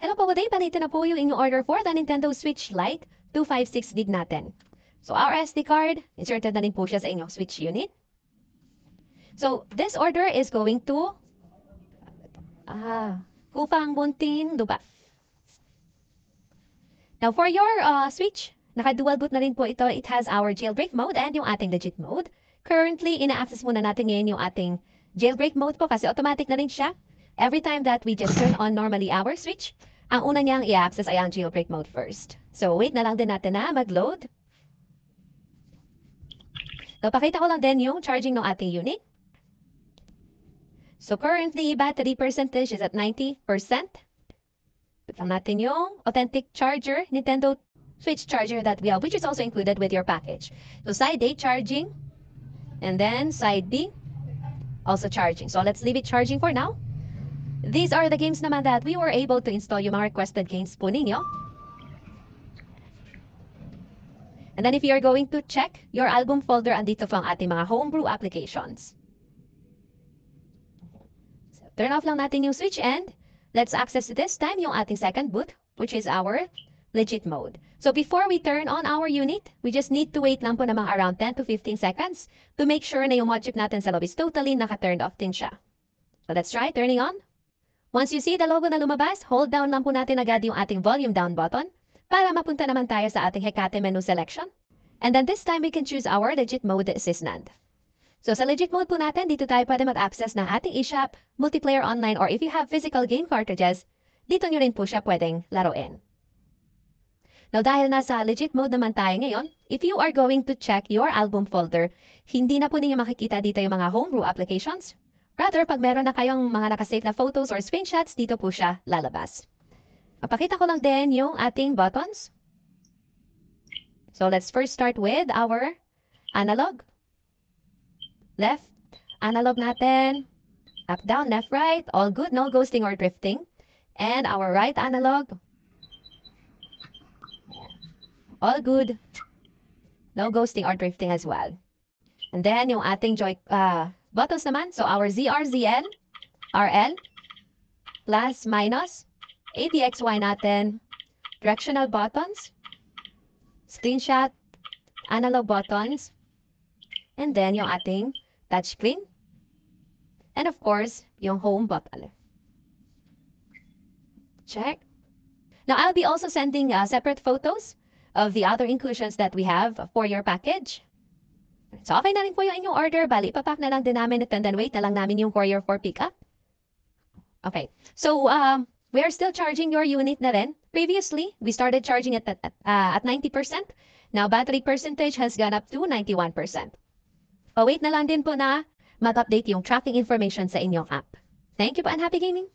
Hello po, good day. Panito na po yung inyong order for the Nintendo Switch Lite 256GB natin. So, our SD card, inserted na rin po siya sa inyong Switch unit. So, this order is going to Kupang Buntin Duba. Now, for your Switch, naka-dual boot na rin po ito. It has our jailbreak mode and yung ating legit mode. Currently, ina-access muna natin ngayon yung ating jailbreak mode po kasi automatic na rin siya. Every time that we just turn on normally our Switch, ang una niyang i-access ay ang jailbreak mode first. So, wait na lang din natin na mag-load. So, pakita ko lang din yung charging ng ating unit. So, currently, battery percentage is at 90%. Put lang natin yung authentic charger, Nintendo Switch charger that we have, which is also included with your package. So, side A, charging. And then, side B, also charging. So, let's leave it charging for now. These are the games naman that we were able to install yung mga requested games po ninyo. And then if you're going to check your album folder, andito po ang ating mga homebrew applications. So, turn off lang natin yung Switch and let's access this time yung ating second boot, which is our legit mode. So before we turn on our unit, we just need to wait lang po na mga around 10 to 15 seconds to make sure na yung mod chip natin sa loob is totally naka-turned off din siya. So let's try turning on. Once you see the logo na lumabas, hold down lang po natin agad yung ating volume down button para mapunta naman tayo sa ating Hecate menu selection. And then this time, we can choose our legit mode SysNAND. So sa legit mode po natin, dito tayo pwede mag-access ng ating eShop, multiplayer online, or if you have physical game cartridges, dito nyo rin po siya pwedeng laruin. Now dahil nasa legit mode naman tayo ngayon, if you are going to check your album folder, hindi na po ninyo makikita dito yung mga homebrew applications. Rather, pag meron na kayong mga nakasave na photos or screenshots, dito po siya lalabas. Papakita ko lang din yung ating buttons. So, let's first start with our analog. Left, analog natin. Up, down, left, right. All good, no ghosting or drifting. And our right analog. All good. No ghosting or drifting as well. And then, yung ating buttons naman, so our ZRZN, RL, plus, minus, ABXY natin, directional buttons, screenshot, analog buttons, and then yung ating touchscreen, and of course, yung home button. Check. Now, I'll be also sending separate photos of the other inclusions that we have for your package. So, okay na rin po yung inyong order. Bali, ipapack na lang din namin ito and then wait na lang namin yung courier for pickup. Okay. So, we are still charging your unit na rin. Previously, we started charging it at 90%. Now, battery percentage has gone up to 91%. So, wait na lang din po na mag-update yung tracking information sa inyong app. Thank you po and happy gaming!